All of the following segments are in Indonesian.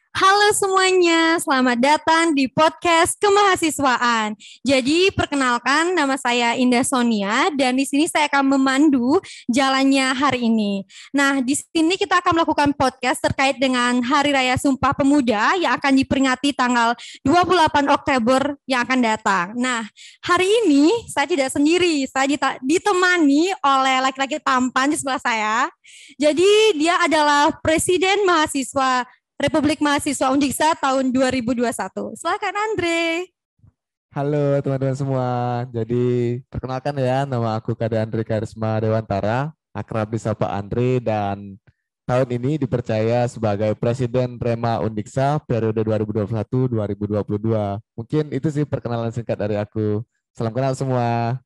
Halo semuanya, selamat datang di podcast Kemahasiswaan. Jadi perkenalkan nama saya Indah Sonia dan di sini saya akan memandu jalannya hari ini. Nah, di sini kita akan melakukan podcast terkait dengan Hari Raya Sumpah Pemuda yang akan diperingati tanggal 28 Oktober yang akan datang. Nah, hari ini saya tidak sendiri, saya ditemani oleh laki-laki tampan di sebelah saya. Jadi dia adalah Presiden Mahasiswa Republik Mahasiswa Undiksa tahun 2021. Silakan Andre. Halo teman-teman semua. Jadi perkenalkan ya, nama aku Kade Andre Karisma Dewantara, akrab disapa Andre dan tahun ini dipercaya sebagai Presiden Rema Undiksa periode 2021-2022. Mungkin itu sih perkenalan singkat dari aku. Salam kenal semua.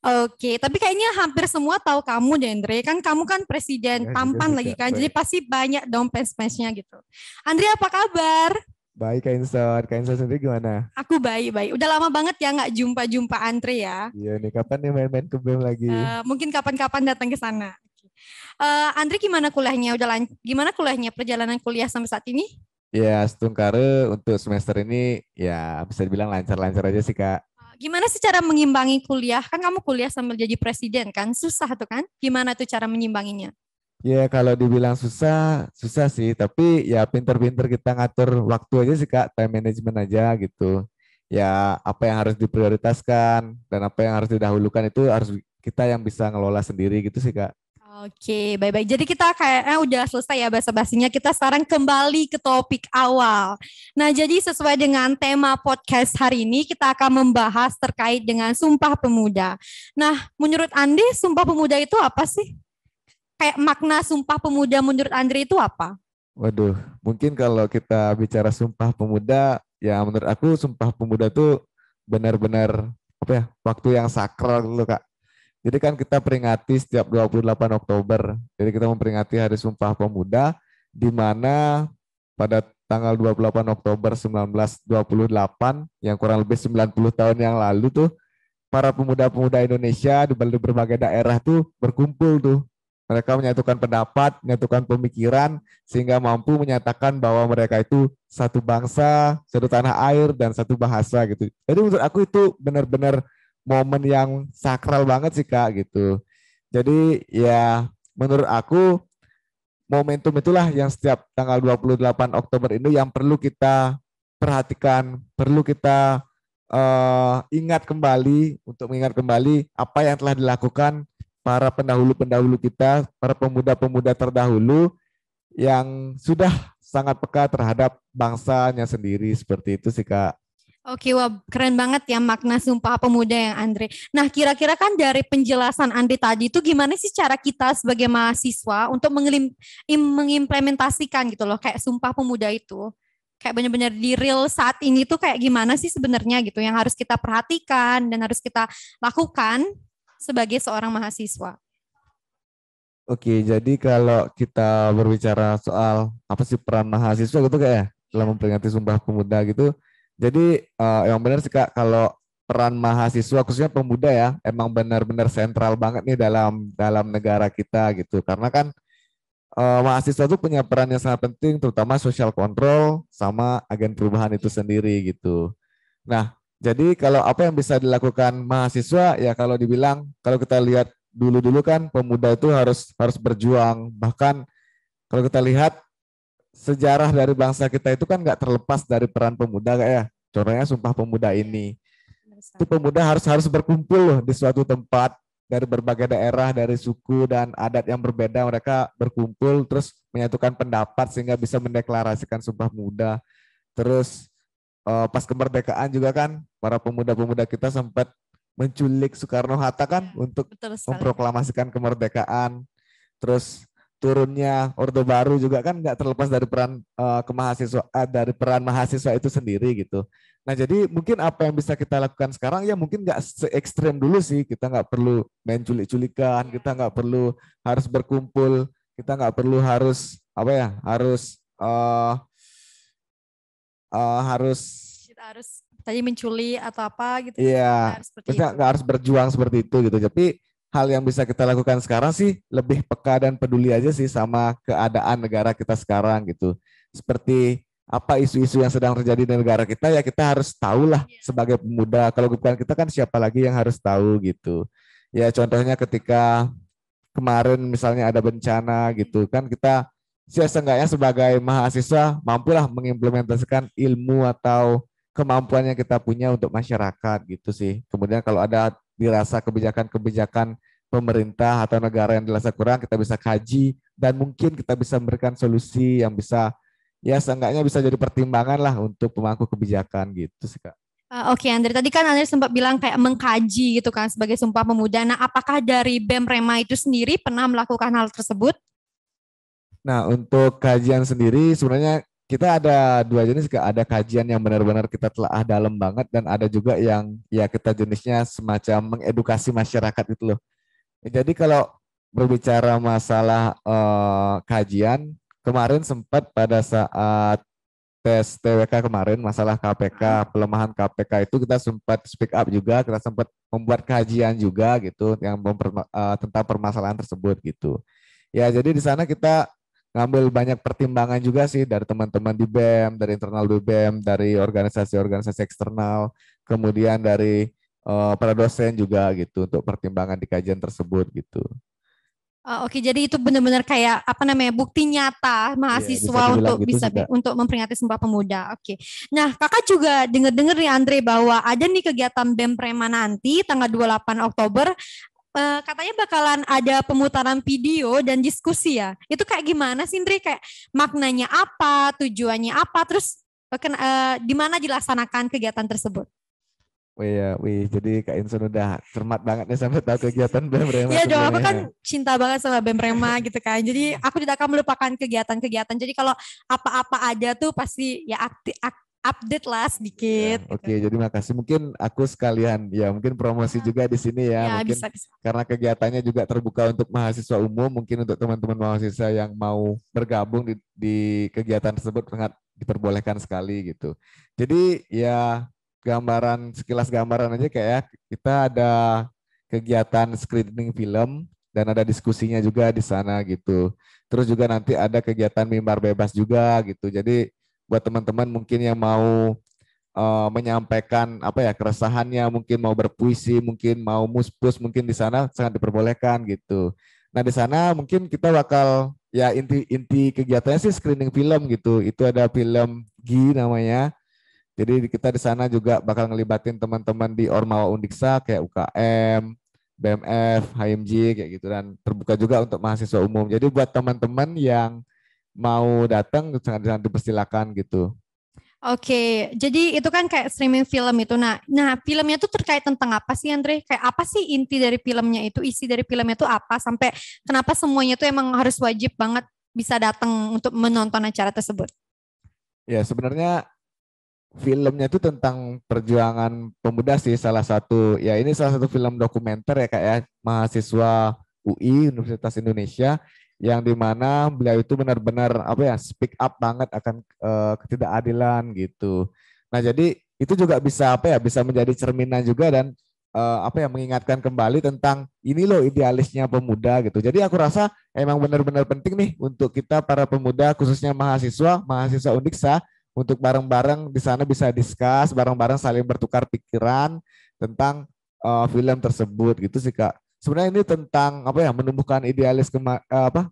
Oke, tapi kayaknya hampir semua tahu kamu, Andre. Kan kamu kan presiden Ya juga tampan sih lagi Kak. kan, jadi Baik, pasti banyak dong fans-fansnya gitu. Andre, apa kabar? baik Kak Insan. Kak Insan sendiri gimana? Aku baik-baik. Udah lama banget ya nggak jumpa-jumpa Andre ya. Iya nih, kapan nih main-main ke BEM lagi? Mungkin kapan-kapan datang ke sana. Andre, gimana kuliahnya? Gimana kuliahnya? Perjalanan kuliah sampai saat ini? Ya, Stungkare untuk semester ini ya bisa dibilang lancar-lancar aja sih Kak. Gimana sih cara mengimbangi kuliah? Kan kamu kuliah sambil jadi presiden kan? Susah tuh kan? Gimana tuh cara mengimbanginya? Ya kalau dibilang susah, susah sih. Tapi ya pinter-pinter kita ngatur waktu aja sih Kak, time management aja gitu. Ya apa yang harus diprioritaskan dan apa yang harus didahulukan itu harus kita yang bisa ngelola sendiri gitu sih Kak. Oke, baik-baik. Jadi kita kayaknya udah selesai ya basa-basinya. Kita sekarang kembali ke topik awal. Nah, jadi sesuai dengan tema podcast hari ini, kita akan membahas terkait dengan Sumpah Pemuda. Nah, menurut Andi, Sumpah Pemuda itu apa sih? Kayak makna Sumpah Pemuda menurut Andre itu apa? Waduh, mungkin kalau kita bicara Sumpah Pemuda, ya menurut aku Sumpah Pemuda tuh benar-benar apa ya, waktu yang sakral gitu Kak. Jadi kan kita peringati setiap 28 Oktober. Jadi kita memperingati Hari Sumpah Pemuda di mana pada tanggal 28 Oktober 1928 yang kurang lebih 90 tahun yang lalu tuh para pemuda-pemuda Indonesia di berbagai daerah tuh berkumpul tuh. Mereka menyatukan pendapat, menyatukan pemikiran sehingga mampu menyatakan bahwa mereka itu satu bangsa, satu tanah air dan satu bahasa gitu. Jadi menurut aku itu benar-benar momen yang sakral banget sih Kak gitu. Jadi ya menurut aku momentum itulah yang setiap tanggal 28 Oktober ini yang perlu kita perhatikan, perlu kita ingat kembali untuk mengingat kembali apa yang telah dilakukan para pendahulu-pendahulu kita, para pemuda-pemuda terdahulu yang sudah sangat peka terhadap bangsanya sendiri seperti itu sih Kak. Oke, wah keren banget ya makna Sumpah Pemuda yang Andre. Nah, kira-kira kan dari penjelasan Andre tadi itu gimana sih cara kita sebagai mahasiswa untuk mengimplementasikan gitu loh, kayak Sumpah Pemuda itu. Kayak benar-benar di real saat ini tuh kayak gimana sih sebenarnya gitu yang harus kita perhatikan dan harus kita lakukan sebagai seorang mahasiswa. Oke, jadi kalau kita berbicara soal apa sih peran mahasiswa gitu kayak ya, dalam Iya. memperingati Sumpah Pemuda gitu. Jadi yang benar sih Kak, kalau peran mahasiswa khususnya pemuda ya, emang benar-benar sentral banget nih dalam dalam negara kita gitu. Karena kan mahasiswa tuh punya peran yang sangat penting, terutama social control sama agen perubahan itu sendiri gitu. Nah, jadi kalau apa yang bisa dilakukan mahasiswa ya kalau dibilang kalau kita lihat dulu-dulu kan pemuda itu harus berjuang. Bahkan kalau kita lihat sejarah dari bangsa kita itu kan nggak terlepas dari peran pemuda kayak ya. Contohnya Sumpah Pemuda ini. Itu pemuda harus harus berkumpul loh di suatu tempat dari berbagai daerah, dari suku dan adat yang berbeda mereka berkumpul terus menyatukan pendapat sehingga bisa mendeklarasikan Sumpah Pemuda. Terus pas kemerdekaan juga kan para pemuda-pemuda kita sempat menculik Soekarno-Hatta kan Iya, untuk betul sekali. memproklamasikan kemerdekaan. Terus turunnya Orde Baru juga kan nggak terlepas dari peran kemahasiswaan dari peran mahasiswa itu sendiri gitu. Nah jadi mungkin apa yang bisa kita lakukan sekarang ya mungkin nggak se ekstrem dulu sih. Kita nggak perlu main culik-culikan, kita nggak perlu harus berkumpul, kita nggak perlu harus apa ya harus Kita harus tadi menculi atau apa gitu ya. Kita iya, harus seperti kita itu. nggak harus berjuang seperti itu gitu. Tapi hal yang bisa kita lakukan sekarang sih lebih peka dan peduli aja sih sama keadaan negara kita sekarang gitu. Seperti apa isu-isu yang sedang terjadi di negara kita, ya kita harus tahu lah sebagai pemuda. Kalau bukan kita kan siapa lagi yang harus tahu gitu. Ya contohnya ketika kemarin misalnya ada bencana gitu kan, kita seenggaknya sebagai mahasiswa mampulah mengimplementasikan ilmu atau kemampuan yang kita punya untuk masyarakat gitu sih. Kemudian kalau ada dirasa kebijakan-kebijakan pemerintah atau negara yang dirasa kurang, kita bisa kaji dan mungkin kita bisa memberikan solusi yang bisa, ya seenggaknya bisa jadi pertimbangan lah untuk pemangku kebijakan gitu sih Kak. Oke, Andre. Tadi kan Andre sempat bilang kayak mengkaji gitu kan sebagai Sumpah Pemuda. Nah, apakah dari BEM Rema itu sendiri pernah melakukan hal tersebut? Nah, untuk kajian sendiri sebenarnya kita ada dua jenis, Kak. Ada kajian yang benar-benar kita telah dalam banget dan ada juga yang ya kita jenisnya semacam mengedukasi masyarakat itu loh. Jadi kalau berbicara masalah kajian, kemarin sempat pada saat tes TWK kemarin masalah KPK, pelemahan KPK itu kita sempat speak up juga, kita sempat membuat kajian juga gitu yang tentang permasalahan tersebut gitu. Ya, jadi di sana kita ngambil banyak pertimbangan juga sih dari teman-teman di BEM, dari internal di BEM, dari organisasi-organisasi eksternal, kemudian dari para dosen juga gitu untuk pertimbangan di kajian tersebut gitu. Oke, jadi itu benar-benar kayak apa namanya bukti nyata Iya, bisa mahasiswa dibilang untuk gitu bisa sih, Kak. untuk memperingati Sumpah Pemuda. Oke. Nah, kakak juga dengar-dengar nih Andre bahwa ada nih kegiatan BEM Prema nanti tanggal 28 Oktober. Katanya bakalan ada pemutaran video dan diskusi ya. Itu kayak gimana sih Andre? Kayak maknanya apa, tujuannya apa, terus di mana dilaksanakan kegiatan tersebut? Wih, ya, wih, jadi Kak Insun udah cermat banget nih sampai tahu kegiatan BEM Rema Iya dong, aku kan sebelumnya. cinta banget sama BEM Rema gitu kan. Jadi aku tidak akan melupakan kegiatan-kegiatan. Jadi kalau apa-apa ada tuh pasti ya update lah Ya, sedikit gitu. oke, jadi makasih. Mungkin aku sekalian ya mungkin promosi juga di sini ya. Ya Mungkin bisa bisa. karena kegiatannya juga terbuka untuk mahasiswa umum, mungkin untuk teman-teman mahasiswa yang mau bergabung di kegiatan tersebut sangat diperbolehkan sekali gitu. Jadi ya gambaran sekilas gambaran aja kayak kita ada kegiatan screening film dan ada diskusinya juga di sana gitu. Terus juga nanti ada kegiatan mimbar bebas juga gitu. Jadi buat teman-teman mungkin yang mau menyampaikan apa ya keresahannya, mungkin mau berpuisi, mungkin mau muspus, mungkin di sana sangat diperbolehkan gitu. Nah di sana mungkin kita bakal ya inti kegiatannya sih screening film gitu. Itu ada film Gi namanya. Jadi kita di sana juga bakal ngelibatin teman-teman di Ormawa Undiksa kayak UKM, BMF, HMJ kayak gitu dan terbuka juga untuk mahasiswa umum. Jadi buat teman-teman yang mau datang sangat dipersilakan gitu. Oke, jadi itu kan kayak streaming film itu. Nah, filmnya tuh terkait tentang apa sih, Andre? Kayak apa sih inti dari filmnya itu? Isi dari filmnya itu apa? Sampai kenapa semuanya tuh emang harus wajib banget bisa datang untuk menonton acara tersebut? Ya sebenarnya filmnya itu tentang perjuangan pemuda sih, salah satu ya ini salah satu film dokumenter ya kayak mahasiswa UI Universitas Indonesia yang dimana beliau itu benar-benar apa ya speak up banget akan ketidakadilan gitu. Nah jadi itu juga bisa apa ya bisa menjadi cerminan juga dan apa ya mengingatkan kembali tentang ini loh idealisnya pemuda gitu. Jadi aku rasa emang benar-benar penting nih untuk kita para pemuda khususnya mahasiswa Undiksa untuk bareng-bareng di sana bisa discuss, bareng-bareng saling bertukar pikiran tentang film tersebut gitu sih Kak. Sebenarnya ini tentang apa ya menumbuhkan idealis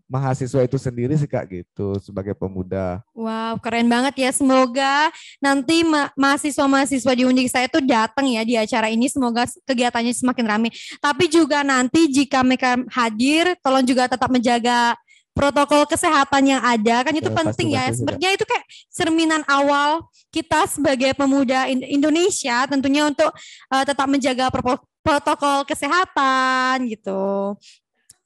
mahasiswa itu sendiri sih Kak gitu sebagai pemuda. Wow, keren banget ya. Semoga nanti mahasiswa-mahasiswa di Undip saya tuh datang ya di acara ini. Semoga kegiatannya semakin ramai. Tapi juga nanti jika mereka hadir, tolong juga tetap menjaga protokol kesehatan yang ada. Kan itu Ya, penting ya. pasti sih Kak. Sebenarnya itu kayak cerminan awal kita sebagai pemuda Indonesia tentunya untuk tetap menjaga protokol kesehatan gitu.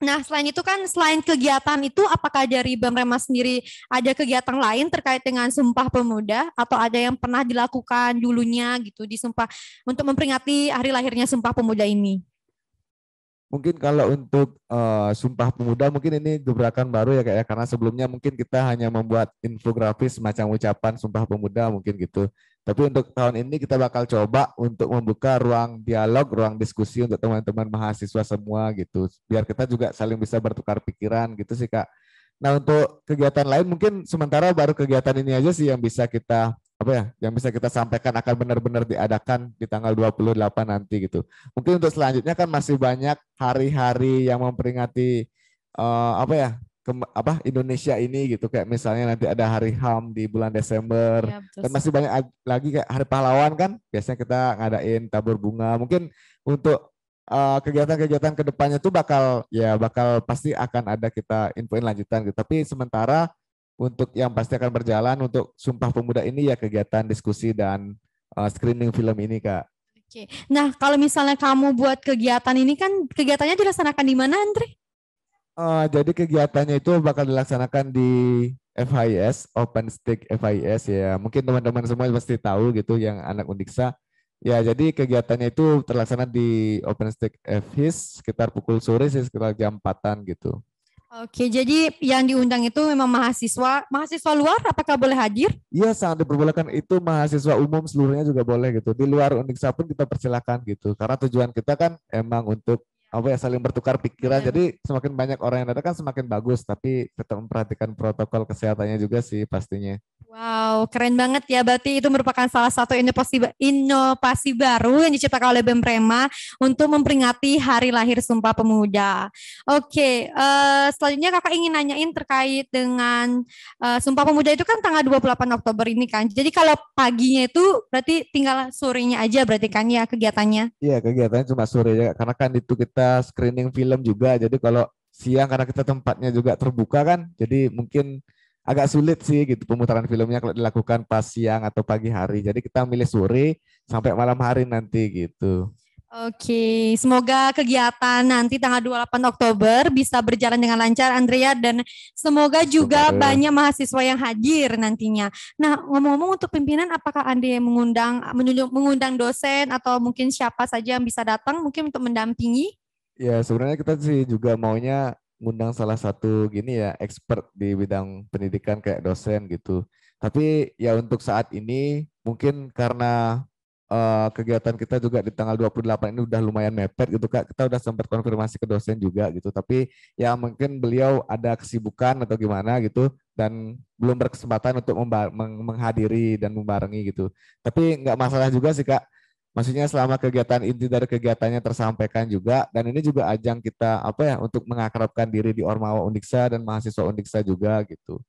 Nah, selain itu kan, selain kegiatan itu, apakah dari BEM Rema sendiri ada kegiatan lain terkait dengan Sumpah Pemuda atau ada yang pernah dilakukan dulunya gitu di Sumpah untuk memperingati hari lahirnya Sumpah Pemuda ini? Mungkin kalau untuk Sumpah Pemuda mungkin ini gebrakan baru ya Kak ya karena sebelumnya mungkin kita hanya membuat infografis semacam ucapan Sumpah Pemuda mungkin gitu. Tapi untuk tahun ini kita bakal coba untuk membuka ruang dialog, ruang diskusi untuk teman-teman mahasiswa semua gitu. Biar kita juga saling bisa bertukar pikiran gitu sih Kak. Nah, untuk kegiatan lain mungkin sementara baru kegiatan ini aja sih yang bisa kita apa ya, yang bisa kita sampaikan akan benar-benar diadakan di tanggal 28 nanti gitu. Mungkin untuk selanjutnya kan masih banyak hari-hari yang memperingati apa ya, apa Indonesia ini gitu, kayak misalnya nanti ada hari HAM di bulan Desember, Iya, betul dan masih sekali. banyak lagi kayak hari pahlawan kan biasanya kita ngadain tabur bunga. Mungkin untuk kegiatan-kegiatan kedepannya tuh bakal pasti akan ada kita infoin lanjutan gitu. Tapi sementara untuk yang pasti akan berjalan untuk Sumpah Pemuda ini ya kegiatan diskusi dan screening film ini, Kak. Oke. Nah, kalau misalnya kamu buat kegiatan ini kan kegiatannya dilaksanakan di mana, Andre? Jadi kegiatannya itu bakal dilaksanakan di FHIS, Open Stick FHIS ya. Mungkin teman-teman semua pasti tahu gitu yang anak Undiksa. Ya, jadi kegiatannya itu terlaksana di Open Stick FHIS sekitar pukul sore sih, sekitar jam 4-an gitu. Oke, jadi yang diundang itu memang mahasiswa, mahasiswa luar, apakah boleh hadir? Iya, sangat diperbolehkan, itu mahasiswa umum seluruhnya juga boleh gitu. Di luar Undiksa pun kita persilakan gitu. Karena tujuan kita kan emang untuk apa ya, saling bertukar pikiran. Benar. Jadi semakin banyak orang yang datang kan semakin bagus, tapi tetap memperhatikan protokol kesehatannya juga sih pastinya. Wow, keren banget ya. Berarti itu merupakan salah satu inovasi baru yang diciptakan oleh BEM untuk memperingati Hari Lahir Sumpah Pemuda. Oke, selanjutnya kakak ingin nanyain terkait dengan Sumpah Pemuda itu kan tanggal 28 Oktober ini kan. Jadi kalau paginya itu berarti tinggal sorenya aja berarti kan ya kegiatannya. Iya, kegiatannya cuma sore ya, karena kan itu kita screening film juga. Jadi kalau siang karena kita tempatnya juga terbuka kan, jadi mungkin agak sulit sih gitu pemutaran filmnya kalau dilakukan pas siang atau pagi hari. Jadi kita milih sore sampai malam hari nanti gitu. Oke, semoga kegiatan nanti tanggal 28 Oktober bisa berjalan dengan lancar, Andrea, dan semoga juga Semoga. banyak mahasiswa yang hadir nantinya. Nah, ngomong-ngomong untuk pimpinan, apakah Anda yang mengundang dosen atau mungkin siapa saja yang bisa datang mungkin untuk mendampingi? Ya, sebenarnya kita sih juga maunya ngundang salah satu gini ya, expert di bidang pendidikan kayak dosen gitu. Tapi ya untuk saat ini mungkin karena kegiatan kita juga di tanggal 28 ini udah lumayan mepet gitu Kak. Kita udah sempat konfirmasi ke dosen juga gitu. Tapi ya mungkin beliau ada kesibukan atau gimana gitu dan belum berkesempatan untuk menghadiri dan membarengi gitu. Tapi nggak masalah juga sih Kak. Maksudnya selama kegiatan inti dari kegiatannya tersampaikan juga, dan ini juga ajang kita apa ya untuk mengakrabkan diri di Ormawa Undiksa dan mahasiswa Undiksa juga gitu.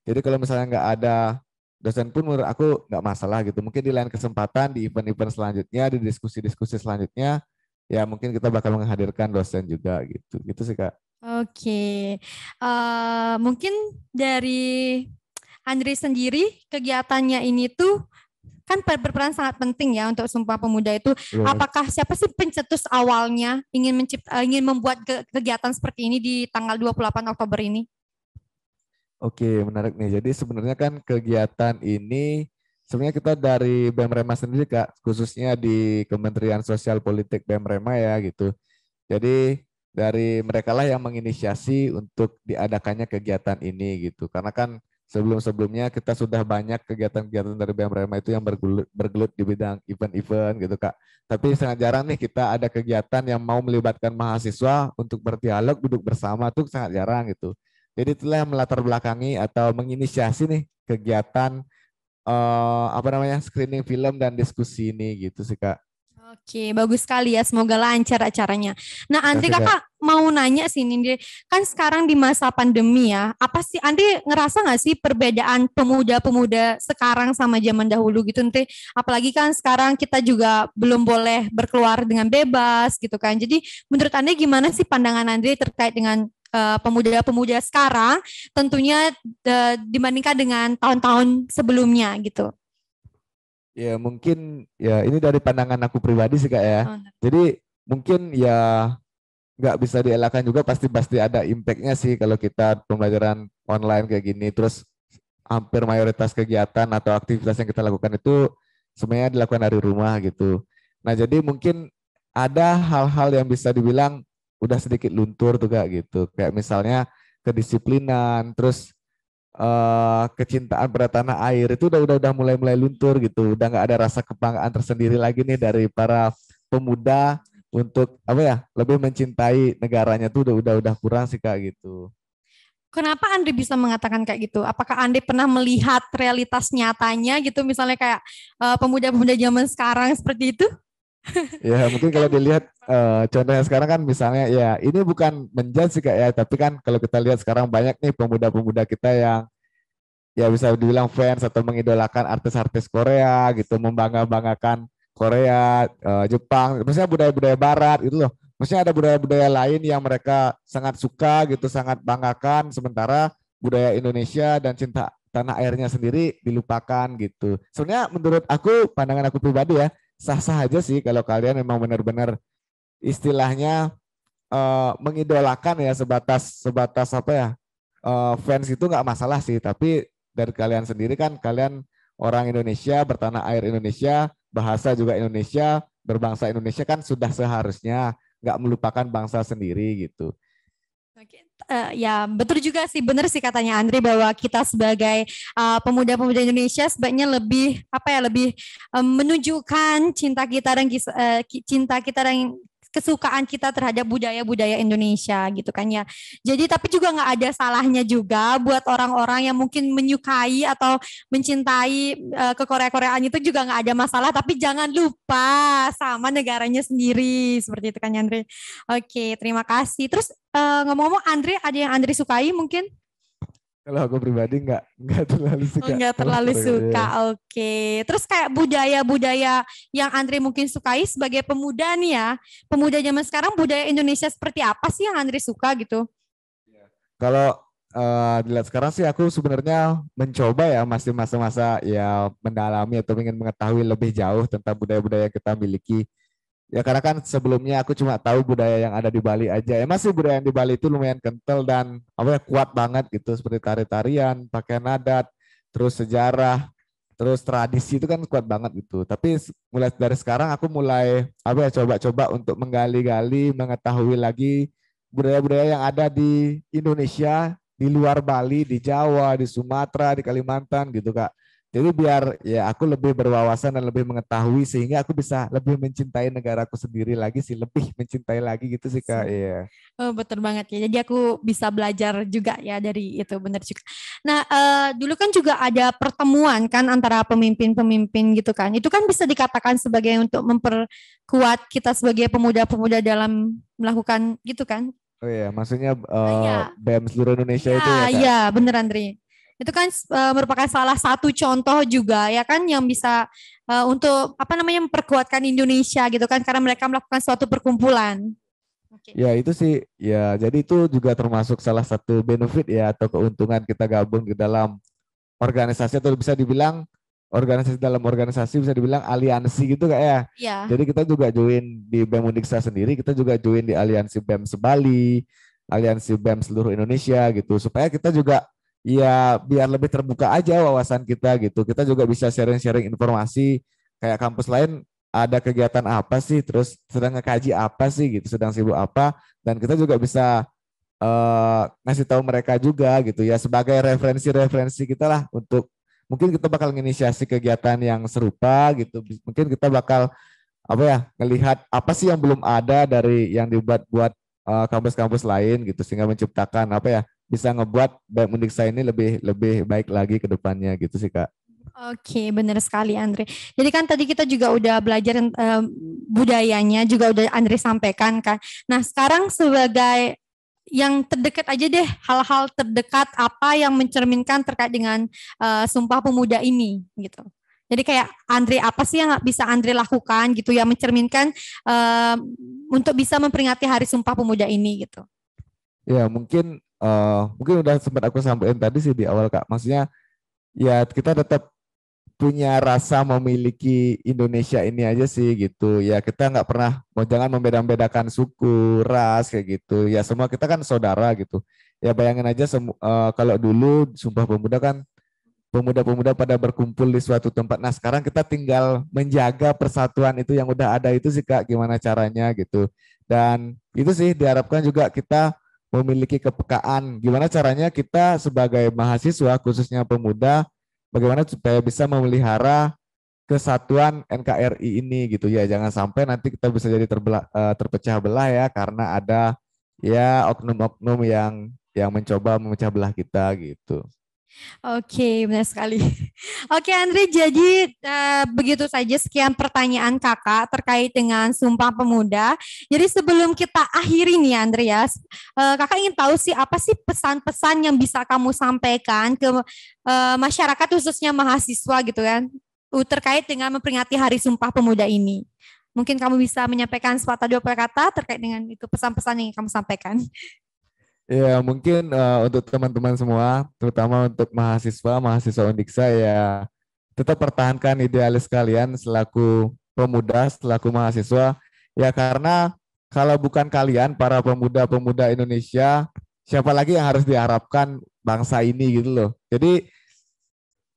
Jadi kalau misalnya nggak ada dosen pun menurut aku nggak masalah gitu. Mungkin di lain kesempatan di event-event selanjutnya, di diskusi-diskusi selanjutnya, ya mungkin kita bakal menghadirkan dosen juga gitu. Gitu sih Kak. Oke, mungkin dari Andre sendiri kegiatannya ini tuh kan berperan sangat penting ya untuk Sumpah Pemuda itu. Iya. Apakah siapa sih pencetus awalnya ingin membuat kegiatan seperti ini di tanggal 28 Oktober ini? Oke, menarik nih. Jadi sebenarnya kan kegiatan ini sebenarnya kita dari BEM Rema sendiri Kak, khususnya di Kementerian Sosial Politik BEM Rema ya gitu. Jadi dari mereka lah yang menginisiasi untuk diadakannya kegiatan ini gitu. Karena kan sebelum-sebelumnya kita sudah banyak kegiatan-kegiatan dari BEM Rema itu yang bergelut di bidang event-event gitu Kak. Tapi sangat jarang nih kita ada kegiatan yang mau melibatkan mahasiswa untuk berdialog, duduk bersama tuh sangat jarang gitu. Jadi itulah yang melatar belakangi atau menginisiasi nih kegiatan apa namanya screening film dan diskusi ini gitu sih Kak. Oke, bagus sekali ya. Semoga lancar acaranya. Nah, Andri Kasih Kak. kakak mau nanya sih nih, kan sekarang di masa pandemi ya, apa sih Andri ngerasa nggak sih perbedaan pemuda-pemuda sekarang sama zaman dahulu gitu nanti? Apalagi kan sekarang kita juga belum boleh berkeluar dengan bebas gitu kan. Jadi menurut Andri gimana sih pandangan Andri terkait dengan pemuda-pemuda sekarang, tentunya dibandingkan dengan tahun-tahun sebelumnya gitu? Ya mungkin ya ini dari pandangan aku pribadi sih Kak ya. Oh, Jadi mungkin ya nggak bisa dielakkan juga pasti pasti ada impactnya sih kalau kita pembelajaran online kayak gini. Terus hampir mayoritas kegiatan atau aktivitas yang kita lakukan itu semuanya dilakukan dari rumah gitu. Nah jadi mungkin ada hal-hal yang bisa dibilang udah sedikit luntur tuh Kak gitu. Kayak misalnya kedisiplinan, terus kecintaan pada tanah air itu udah mulai luntur gitu. Udah nggak ada rasa kebanggaan tersendiri lagi nih dari para pemuda untuk apa ya lebih mencintai negaranya tuh udah kurang sih Kak gitu. Kenapa Andri bisa mengatakan kayak gitu? Apakah Andri pernah melihat realitas nyatanya gitu, misalnya kayak pemuda-pemuda zaman sekarang seperti itu? Ya mungkin kalau Kan, dilihat contohnya sekarang kan misalnya ya ini bukan menjudge sih Kak ya, tapi kan kalau kita lihat sekarang banyak nih pemuda-pemuda kita yang ya bisa dibilang fans atau mengidolakan artis-artis Korea gitu, membangga-banggakan Korea, Jepang, maksudnya budaya-budaya Barat gitu loh. Maksudnya ada budaya-budaya lain yang mereka sangat suka gitu, sangat banggakan, sementara budaya Indonesia dan cinta tanah airnya sendiri dilupakan gitu. Sebenarnya menurut aku, pandangan aku pribadi ya, sah-sah aja sih kalau kalian memang benar-benar istilahnya mengidolakan ya sebatas sebatas apa ya, fans itu nggak masalah sih, tapi dari kalian sendiri kan kalian orang Indonesia, bertanah air Indonesia, bahasa juga Indonesia, berbangsa Indonesia kan sudah seharusnya nggak melupakan bangsa sendiri gitu. oke. Ya betul juga sih, benar sih katanya Andri bahwa kita sebagai pemuda-pemuda Indonesia sebaiknya lebih apa ya, lebih menunjukkan cinta kita dan cinta kita dan kesukaan kita terhadap budaya-budaya Indonesia gitu kan ya. Jadi tapi juga nggak ada salahnya juga buat orang-orang yang mungkin menyukai atau mencintai ke Korea-Koreaan, itu juga nggak ada masalah. Tapi jangan lupa sama negaranya sendiri seperti itu kan ya, Andre. Oke, terima kasih. Terus ngomong-ngomong Andre, ada yang Andre sukai mungkin? Kalau aku pribadi nggak terlalu Oh, suka nggak sama terlalu Korea. suka, Ya. oke. Terus kayak budaya-budaya yang Andre mungkin sukai sebagai pemuda nih ya, pemuda zaman sekarang, budaya Indonesia seperti apa sih yang Andre suka gitu? Kalau dilihat sekarang sih aku sebenarnya mencoba ya masih masa-masa ya mendalami atau ingin mengetahui lebih jauh tentang budaya-budaya yang kita miliki. Ya karena kan sebelumnya aku cuma tahu budaya yang ada di Bali aja. Ya masih budaya yang di Bali itu lumayan kental dan apa ya kuat banget gitu, seperti tari-tarian, pakaian adat, terus sejarah, terus tradisi itu kan kuat banget gitu. Tapi mulai dari sekarang aku mulai apa ya coba-coba untuk menggali-gali, mengetahui lagi budaya-budaya yang ada di Indonesia, di luar Bali, di Jawa, di Sumatera, di Kalimantan gitu Kak. Jadi biar ya aku lebih berwawasan dan lebih mengetahui sehingga aku bisa lebih mencintai negaraku sendiri lagi sih, lebih mencintai lagi gitu sih Kak. Iya. Oh, betul banget ya. Jadi aku bisa belajar juga ya dari itu, benar juga. Nah, dulu kan juga ada pertemuan kan antara pemimpin-pemimpin gitu kan. Itu kan bisa dikatakan sebagai untuk memperkuat kita sebagai pemuda-pemuda dalam melakukan gitu kan. Oh iya, maksudnya Iya, BEM seluruh Indonesia iya, itu ya Kak. iya, bener Andri. Itu kan merupakan salah satu contoh juga ya kan yang bisa untuk apa namanya memperkuatkan Indonesia gitu kan, karena mereka melakukan suatu perkumpulan. Oke. Ya itu sih ya jadi itu juga termasuk salah satu benefit ya atau keuntungan kita gabung di dalam organisasi atau bisa dibilang organisasi dalam organisasi bisa dibilang aliansi gitu Kak ya. Iya. Jadi kita juga join di BEM Undiksa sendiri, kita juga join di aliansi BEM Sebali, aliansi BEM seluruh Indonesia gitu supaya kita juga ya biar lebih terbuka aja wawasan kita gitu. Kita juga bisa sharing-sharing informasi kayak kampus lain ada kegiatan apa sih, terus sedang ngekaji apa sih gitu, sedang sibuk apa, dan kita juga bisa ngasih tahu mereka juga gitu ya sebagai referensi-referensi kita lah untuk mungkin kita bakal menginisiasi kegiatan yang serupa gitu. Mungkin kita bakal apa ya ngelihat apa sih yang belum ada dari yang dibuat-buat kampus-kampus lain gitu sehingga menciptakan apa ya bisa ngebuat BEM Undiksa ini lebih lebih baik lagi ke depannya gitu sih Kak. Oke, benar sekali Andre. Jadi kan tadi kita juga udah belajar budayanya, juga udah Andre sampaikan kan. Nah, sekarang sebagai yang terdekat aja deh, hal-hal terdekat apa yang mencerminkan terkait dengan Sumpah Pemuda ini gitu. Jadi kayak Andre, apa sih yang bisa Andre lakukan gitu yang mencerminkan untuk bisa memperingati Hari Sumpah Pemuda ini gitu. Ya mungkin udah sempat aku sampaikan tadi sih di awal Kak. Maksudnya ya kita tetap punya rasa memiliki Indonesia ini aja sih gitu ya, kita nggak pernah mau jangan membeda-bedakan suku ras kayak gitu ya, semua kita kan saudara gitu ya. Bayangin aja kalau dulu Sumpah Pemuda kan pemuda-pemuda pada berkumpul di suatu tempat, nah sekarang kita tinggal menjaga persatuan itu yang udah ada itu sih Kak, gimana caranya gitu. Dan itu sih diharapkan juga kita memiliki kepekaan gimana caranya kita sebagai mahasiswa khususnya pemuda bagaimana supaya bisa memelihara kesatuan NKRI ini gitu ya. Jangan sampai nanti kita bisa jadi terpecah belah ya karena ada ya oknum-oknum yang yang mencoba memecah belah kita gitu. Oke, benar sekali. Oke, Andre, jadi begitu saja sekian pertanyaan Kakak terkait dengan Sumpah Pemuda. Jadi sebelum kita akhiri nih, Andre ya, Kakak ingin tahu sih apa sih pesan-pesan yang bisa kamu sampaikan ke masyarakat khususnya mahasiswa gitu kan, terkait dengan memperingati Hari Sumpah Pemuda ini. Mungkin kamu bisa menyampaikan sepatah dua kata terkait dengan itu pesan-pesan yang kamu sampaikan. Ya mungkin untuk teman-teman semua, terutama untuk mahasiswa Undiksa ya tetap pertahankan idealis kalian selaku pemuda, selaku mahasiswa. Ya karena kalau bukan kalian para pemuda-pemuda Indonesia, siapa lagi yang harus diharapkan bangsa ini gitu loh. Jadi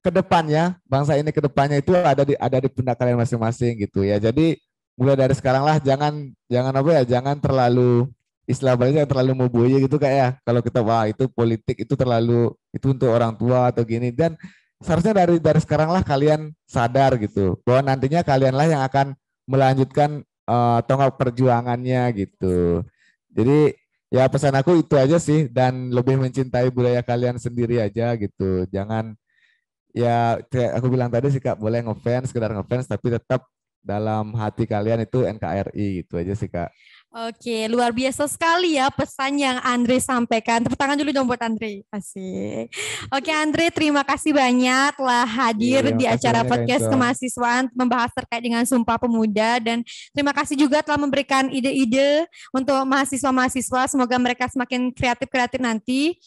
kedepannya bangsa ini kedepannya itu ada di pundak kalian masing-masing gitu ya. Jadi mulai dari sekarang lah jangan jangan apa ya jangan terlalu istilah bahasa jangan terlalu memboye gitu kayak ya kalau kita wah itu politik itu terlalu itu untuk orang tua atau gini dan seharusnya dari sekarang lah kalian sadar gitu bahwa nantinya kalian lah yang akan melanjutkan tonggak perjuangannya gitu. Jadi ya pesan aku itu aja sih dan lebih mencintai budaya kalian sendiri aja gitu. Jangan ya kayak aku bilang tadi sih Kak, boleh ngefans, sekedar ngefans, tapi tetap dalam hati kalian itu NKRI gitu aja sih Kak. Oke, luar biasa sekali ya pesan yang Andre sampaikan. Tepuk tangan dulu dong buat Andre. Asik. Oke Andre, terima kasih banyak telah Iya, hadir di makasih acara banyak Kak podcast Inco. kemahasiswaan membahas terkait dengan Sumpah Pemuda dan terima kasih juga telah memberikan ide-ide untuk mahasiswa-mahasiswa. Semoga mereka semakin kreatif-kreatif nanti.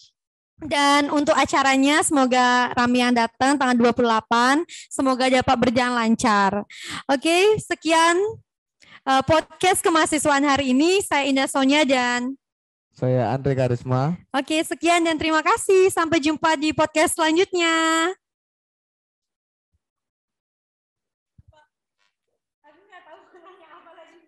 Dan untuk acaranya semoga ramai yang datang tanggal 28, semoga dapat berjalan lancar. Oke, sekian podcast kemahasiswaan hari ini. Saya Indah Sonia dan Saya Andre Karisma. oke, sekian dan terima kasih. Sampai jumpa di podcast selanjutnya. Aku nggak tahu nanya apa lagi.